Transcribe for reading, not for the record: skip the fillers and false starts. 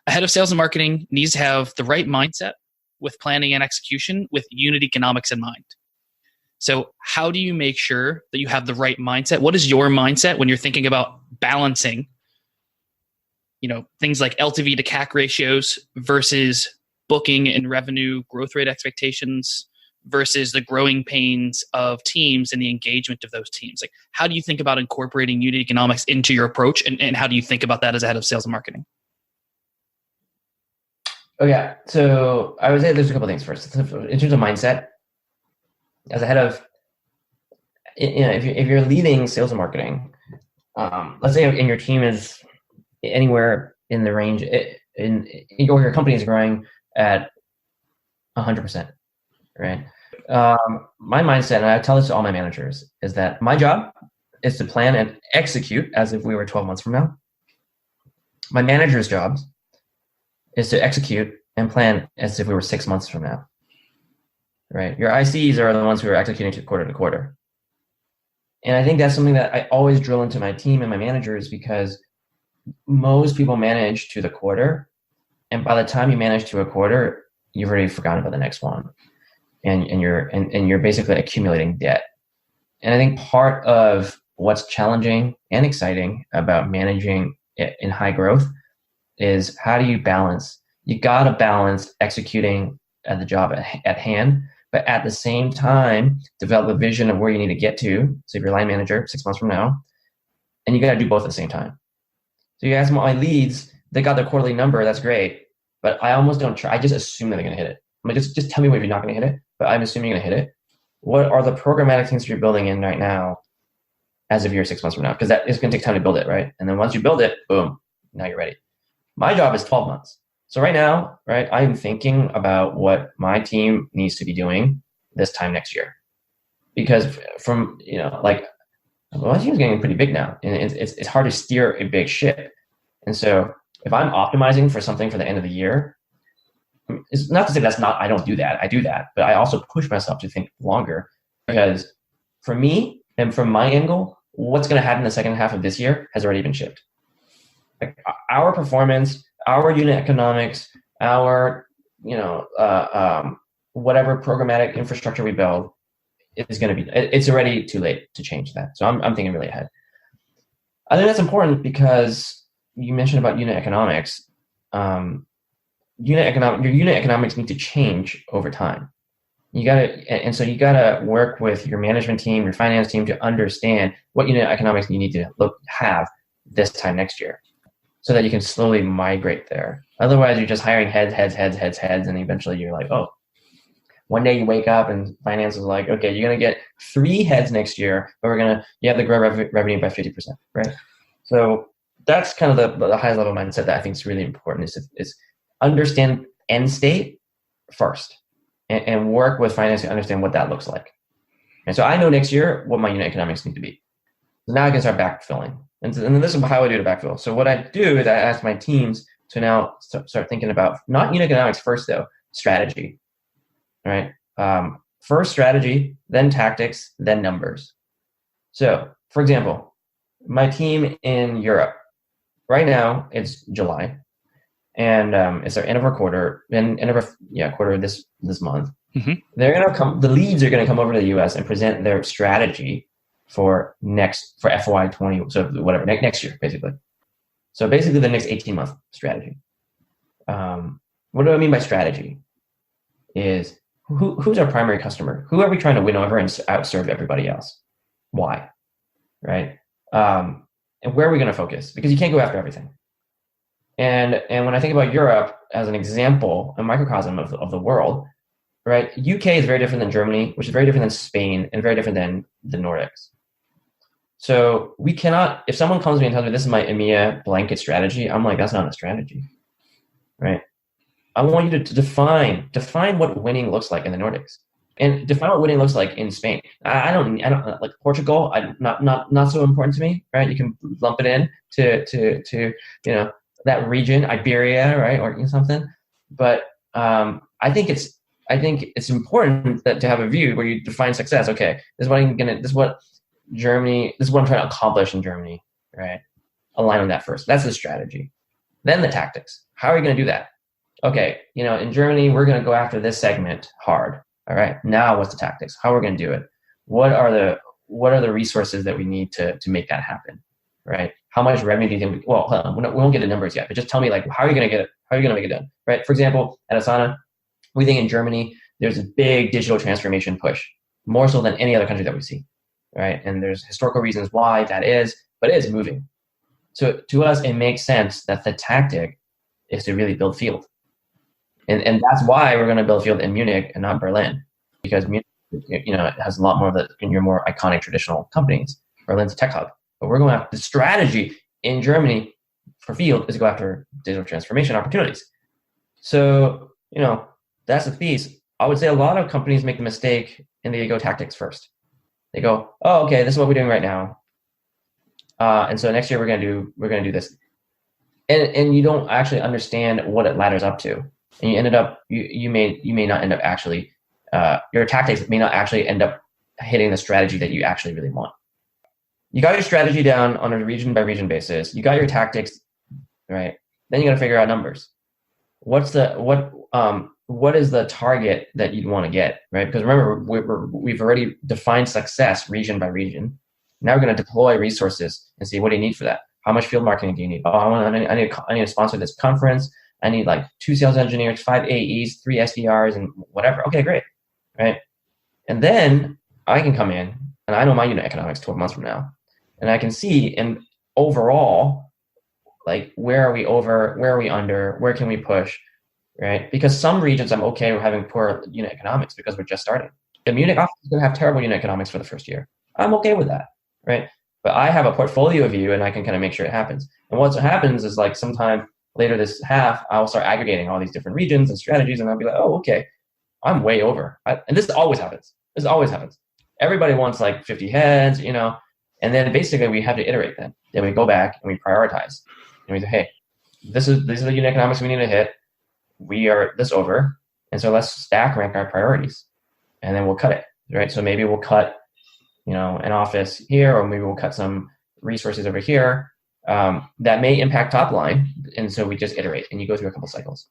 a head of sales and marketing needs to have the right mindset with planning and execution with unit economics in mind. So how do you make sure that you have the right mindset? What is your mindset when you're thinking about balancing, things like LTV to CAC ratios versus booking and revenue growth rate expectations versus the growing pains of teams and the engagement of those teams? Like, how do you think about incorporating unit economics into your approach? And how do you think about that as a head of sales and marketing? Oh yeah. So I would say there's a couple things first. In terms of mindset, as a head of, if you're leading sales and marketing, let's say in your team is anywhere in the range, your company is growing at 100%, right? My mindset, and I tell this to all my managers, is that my job is to plan and execute as if we were 12 months from now. My manager's job is to execute and plan as if we were 6 months from now. Right? Your ICs are the ones who are executing to quarter. And I think that's something that I always drill into my team and my managers, because most people manage to the quarter. And by the time you manage to a quarter, you've already forgotten about the next one. And you're basically accumulating debt. And I think part of what's challenging and exciting about managing in high growth is, how do you balance? You got to balance executing the job at hand, but at the same time, develop a vision of where you need to get to. So if you're a line manager 6 months from now, and you got to do both at the same time. So you ask my leads, they got their quarterly number, that's great, but I almost don't try. I just assume that they're going to hit it. I'm like, just tell me if you're not going to hit it, but I'm assuming you're going to hit it. What are the programmatic things you're building in right now as if you're 6 months from now? Because that is going to take time to build it, right? And then once you build it, boom, now you're ready. My job is 12 months. So right now, right, I'm thinking about what my team needs to be doing this time next year. Because from, my team's getting pretty big now, and it's hard to steer a big ship. And so if I'm optimizing for something for the end of the year, it's not to say I don't do that. I do that, but I also push myself to think longer, because for me and from my angle, what's going to happen in the second half of this year has already been shipped. Like our performance, our unit economics, our, whatever programmatic infrastructure we build is going to be, it's already too late to change that. So I'm thinking really ahead. I think that's important because you mentioned about unit economics. Your unit economics need to change over time. You gotta work with your management team, your finance team, to understand what unit economics you need to have this time next year, so that you can slowly migrate there. Otherwise, you're just hiring heads, and eventually you're like, oh, one day you wake up and finance is like, okay, you're gonna get 3 heads next year, but you have to grow revenue by 50%, right? So that's kind of the highest level mindset that I think is really important, is understand end state first, and work with finance to understand what that looks like. And so I know next year what my unit economics need to be. So now I can start backfilling. And then this is how I do the backfill. So what I do is I ask my teams to now start thinking about, not unit economics first though, strategy, right? First strategy, then tactics, then numbers. So for example, my team in Europe, right now it's July, and it's their end of our quarter, quarter this month. Mm-hmm. They're gonna come. The leads are gonna come over to the US and present their strategy for FY20, so whatever, next year, basically. So basically the next 18-month strategy. What do I mean by strategy? Is who's our primary customer? Who are we trying to win over and outserve everybody else? Why? Right? And where are we going to focus? Because you can't go after everything. And when I think about Europe as an example, a microcosm of the world, right? UK is very different than Germany, which is very different than Spain, and very different than the Nordics. So we cannot, if someone comes to me and tells me this is my EMEA blanket strategy, I'm like, that's not a strategy, right? I want you to define what winning looks like in the Nordics, and define what winning looks like in Spain. I don't like Portugal. Not so important to me, right? You can lump it in to that region, Iberia, right, or something. But I think it's important to have a view where you define success. Okay, this is what Germany, this is what I'm trying to accomplish in Germany, right? Align on that first. That's the strategy. Then the tactics. How are you going to do that? Okay, in Germany, we're going to go after this segment hard. All right, now what's the tactics? How are we going to do it? What are the resources that we need to make that happen? Right? How much revenue do you think? Well, hold on, we won't get the numbers yet, but just tell me how are you going to get it? How are you going to make it done? Right? For example, at Asana, we think in Germany there's a big digital transformation push, more so than any other country that we see. Right? And there's historical reasons why that is, but it is moving. So to us, it makes sense that the tactic is to really build field. And that's why we're going to build field in Munich and not Berlin, because Munich, it has a lot more of your more iconic traditional companies. Berlin's a tech hub, but we're going after the strategy in Germany for field is to go after digital transformation opportunities. So, that's the piece. I would say a lot of companies make the mistake and they go tactics first. They go, oh, okay, this is what we're doing right now. And so next year we're going to do this. And you don't actually understand what it ladders up to. And you may not end up actually, your tactics may not actually end up hitting the strategy that you actually really want. You got your strategy down on a region by region basis. You got your tactics, right? Then you got to figure out numbers. What is the target that you'd want to get, right? Because remember, we've already defined success region by region. Now we're going to deploy resources and see what do you need for that. How much field marketing do you need? Oh, I need to sponsor this conference. I need 2 sales engineers, 5 AEs, 3 SDRs, and whatever. Okay, great, right? And then I can come in, and I know my unit economics 12 months from now, and I can see, and overall, where are we over, where are we under, where can we push, right? Because some regions I'm okay with having poor unit economics because we're just starting. The Munich office is going to have terrible unit economics for the first year. I'm okay with that, right? But I have a portfolio view, and I can kind of make sure it happens. And what happens is sometime later this half, I'll start aggregating all these different regions and strategies, and I'll be like, oh, okay, I'm way over. And this always happens. Everybody wants 50 heads, and then basically we have to iterate then. Then we go back and we prioritize. And we say, hey, these are the unit economics we need to hit. We are this over. And so let's stack rank our priorities. And then we'll cut it, right? So maybe we'll cut, an office here, or maybe we'll cut some resources over here. That may impact top line, and so we just iterate, and you go through a couple cycles.